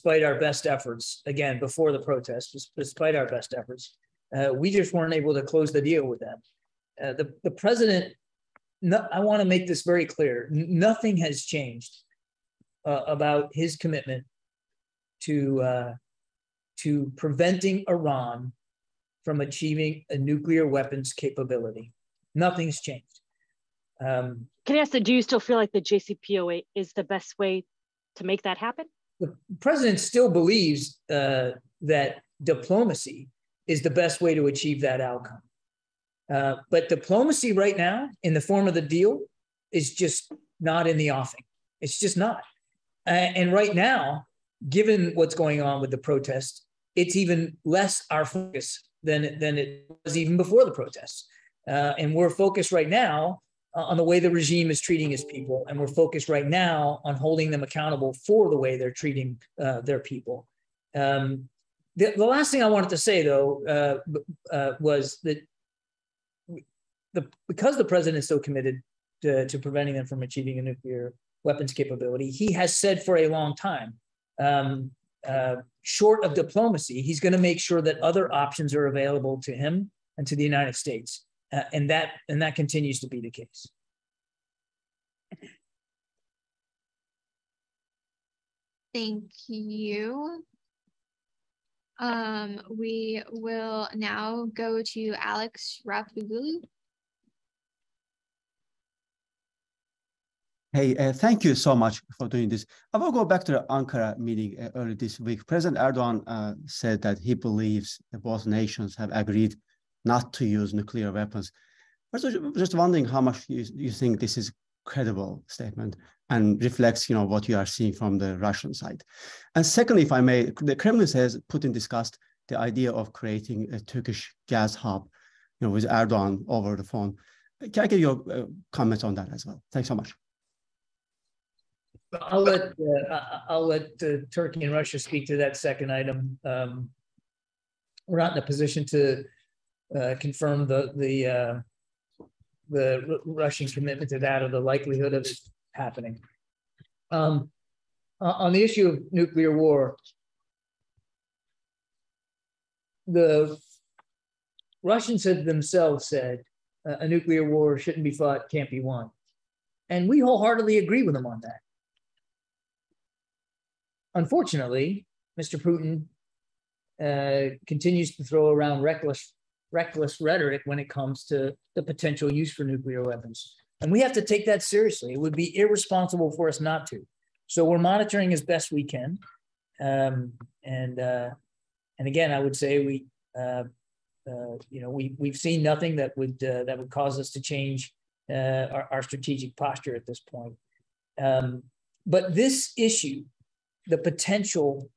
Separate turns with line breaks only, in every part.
despite our best efforts, again, before the protest, despite our best efforts, we just weren't able to close the deal with them. The president, I want to make this very clear, nothing has changed about his commitment to preventing Iran from achieving a nuclear weapons capability. Nothing's changed.
Can I ask, do you still feel like the JCPOA is the best way to make that happen?
The president still believes that diplomacy is the best way to achieve that outcome. But diplomacy right now, in the form of the deal, is just not in the offing. It's just not. And right now, given what's going on with the protest, it's even less our focus than it was even before the protests. And we're focused right now on the way the regime is treating its people. And we're focused right now on holding them accountable for the way they're treating their people. The last thing I wanted to say, though, was that because the president is so committed to preventing them from achieving a nuclear weapons capability, he has said for a long time, short of diplomacy, he's going to make sure that other options are available to him and to the United States. And that continues to be the case.
Thank you. We will now go to Alex Raufoglu.
Hey, thank you so much for doing this. I will go back to the Ankara meeting early this week. President Erdogan said that he believes that both nations have agreed not to use nuclear weapons. I was just wondering how much you think this is a credible statement and reflects, what you are seeing from the Russian side. And secondly, if I may, the Kremlin says Putin discussed the idea of creating a Turkish gas hub, with Erdogan over the phone. Can I get your comments on that as well? Thanks so much.
I'll let Turkey and Russia speak to that second item. We're not in a position to confirm the Russian commitment to that or the likelihood of it happening. On the issue of nuclear war, the Russians themselves said a nuclear war shouldn't be fought, can't be won. And we wholeheartedly agree with them on that. Unfortunately, Mr. Putin continues to throw around reckless rhetoric when it comes to the potential use for nuclear weapons. And we have to take that seriously. It would be irresponsible for us not to. So we're monitoring as best we can. And again, I would say we've seen nothing that would cause us to change our strategic posture at this point. But this issue, the potential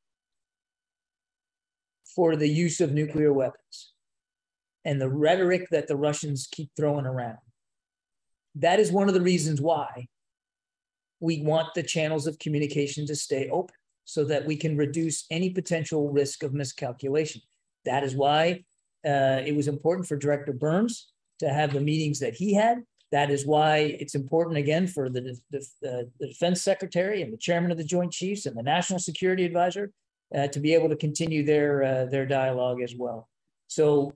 for the use of nuclear weapons and the rhetoric that the Russians keep throwing around, that is one of the reasons why we want the channels of communication to stay open so that we can reduce any potential risk of miscalculation. That is why it was important for Director Burns to have the meetings that he had. That is why it's important, again, for the Defense Secretary and the Chairman of the Joint Chiefs and the National Security Advisor to be able to continue their dialogue as well. So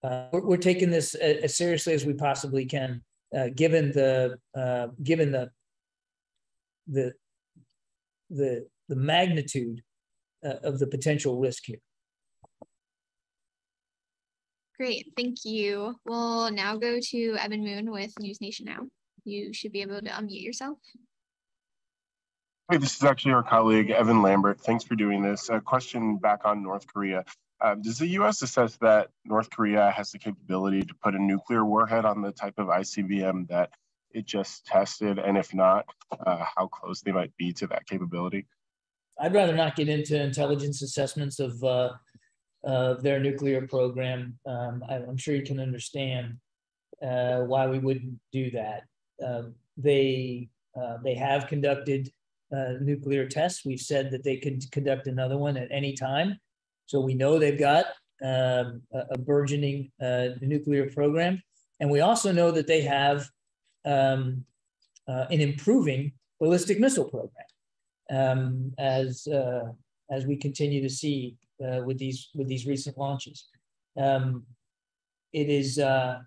we're taking this as seriously as we possibly can, given the magnitude of the potential risk here.
Great, thank you. We'll now go to Evyn Moon with News Nation Now. You should be able to unmute yourself.
Hey, this is actually our colleague, Evan Lambert. Thanks for doing this. A question back on North Korea. Does the U.S. assess that North Korea has the capability to put a nuclear warhead on the type of ICBM that it just tested? And if not, how close they might be to that capability?
I'd rather not get into intelligence assessments of their nuclear program. I'm sure you can understand why we wouldn't do that. They have conducted nuclear tests. We've said that they could conduct another one at any time. So we know they've got a burgeoning nuclear program. And we also know that they have an improving ballistic missile program. As as we continue to see with these recent launches. It is a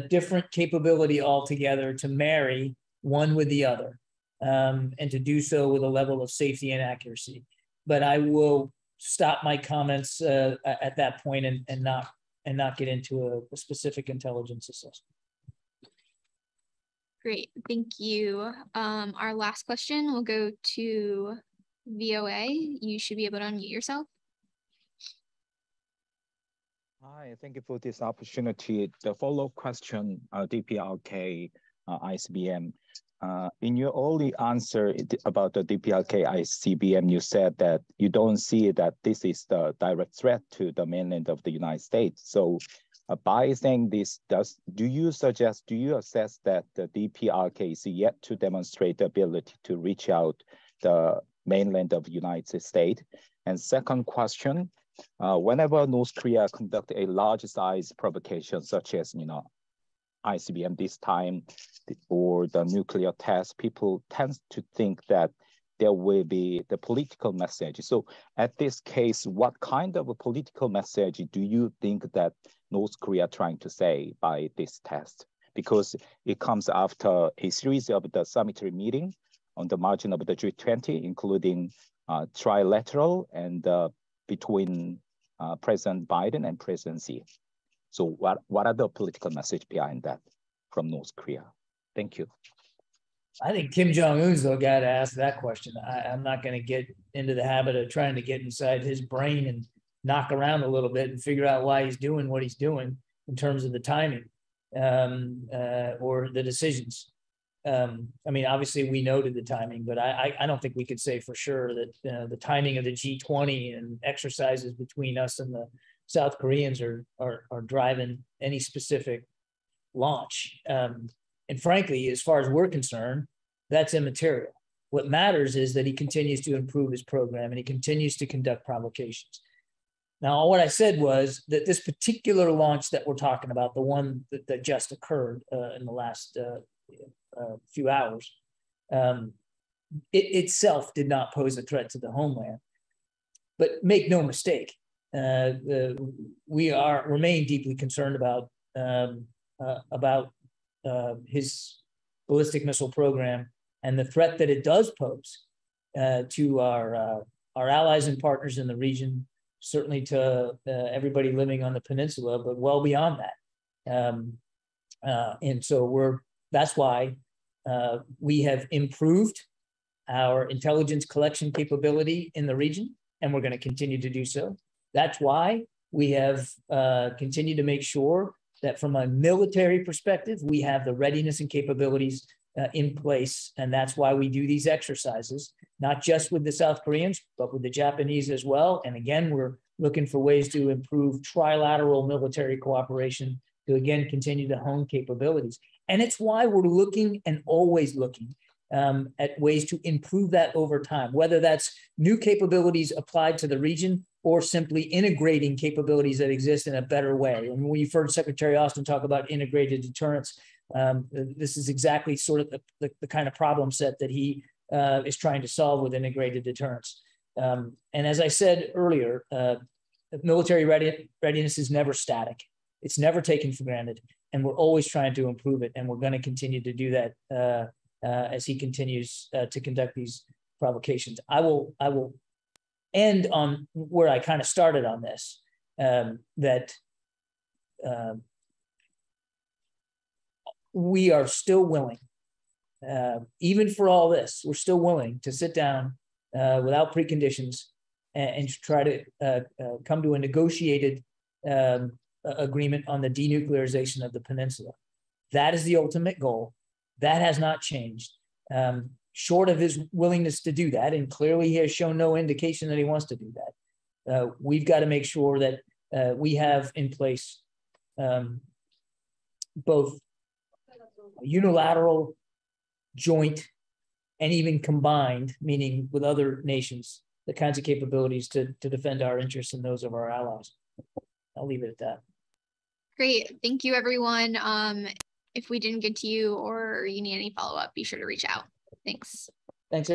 different capability altogether to marry one with the other, and to do so with a level of safety and accuracy. But I will stop my comments at that point and not get into a specific intelligence assessment.
Great, thank you. Our last question will go to VOA. You should be able to unmute yourself.
Hi, thank you for this opportunity. The follow-up question, DPRK, ICBM. In your early answer about the DPRK ICBM, you said that you don't see that this is the direct threat to the mainland of the United States. So by saying this, do you assess that the DPRK is yet to demonstrate the ability to reach out the mainland of the United States? And second question, whenever North Korea conduct a large size provocation, such as, ICBM this time, or the nuclear test, people tend to think that there will be the political message. So at this case, what kind of a political message do you think that North Korea trying to say by this test? Because it comes after a series of the summit meeting on the margin of the G20, including trilateral and between President Biden and President Xi. So what are the political message behind that from North Korea? Thank you.
I think Kim Jong-un's the guy to ask that question. I'm not going to get into the habit of trying to get inside his brain and knock around a little bit and figure out why he's doing what he's doing in terms of the timing or the decisions. I mean, obviously we noted the timing, but I don't think we could say for sure that the timing of the G20 and exercises between us and the South Koreans are driving any specific launch. And frankly, as far as we're concerned, that's immaterial. What matters is that he continues to improve his program and he continues to conduct provocations. Now, what I said was that this particular launch that we're talking about, the one that just occurred in the last few hours, it itself did not pose a threat to the homeland. But make no mistake, we remain deeply concerned about his ballistic missile program and the threat that it does pose to our allies and partners in the region, certainly to everybody living on the peninsula, but well beyond that. And so that's why we have improved our intelligence collection capability in the region, and we're going to continue to do so. That's why we have continued to make sure that from a military perspective, we have the readiness and capabilities in place. And that's why we do these exercises, not just with the South Koreans, but with the Japanese as well. And again, we're looking for ways to improve trilateral military cooperation to, again, continue to hone capabilities. And it's why we're looking and always looking at ways to improve that over time, whether that's new capabilities applied to the region or simply integrating capabilities that exist in a better way. And when you've heard Secretary Austin talk about integrated deterrence, this is exactly sort of the kind of problem set that he is trying to solve with integrated deterrence. And as I said earlier, military readiness is never static. It's never taken for granted. And we're always trying to improve it. And we're going to continue to do that as he continues to conduct these provocations. I will end on where I kind of started on this, that we are still willing, even for all this, we're still willing to sit down without preconditions and try to come to a negotiated agreement on the denuclearization of the peninsula. That is the ultimate goal. That has not changed. Short of his willingness to do that, and clearly he has shown no indication that he wants to do that, we've got to make sure that we have in place both unilateral, joint, and even combined, meaning with other nations, the kinds of capabilities to defend our interests and those of our allies. I'll leave it at that.
Great. Thank you, everyone. If we didn't get to you or you need any follow-up, be sure to reach out. Thanks.
Thanks.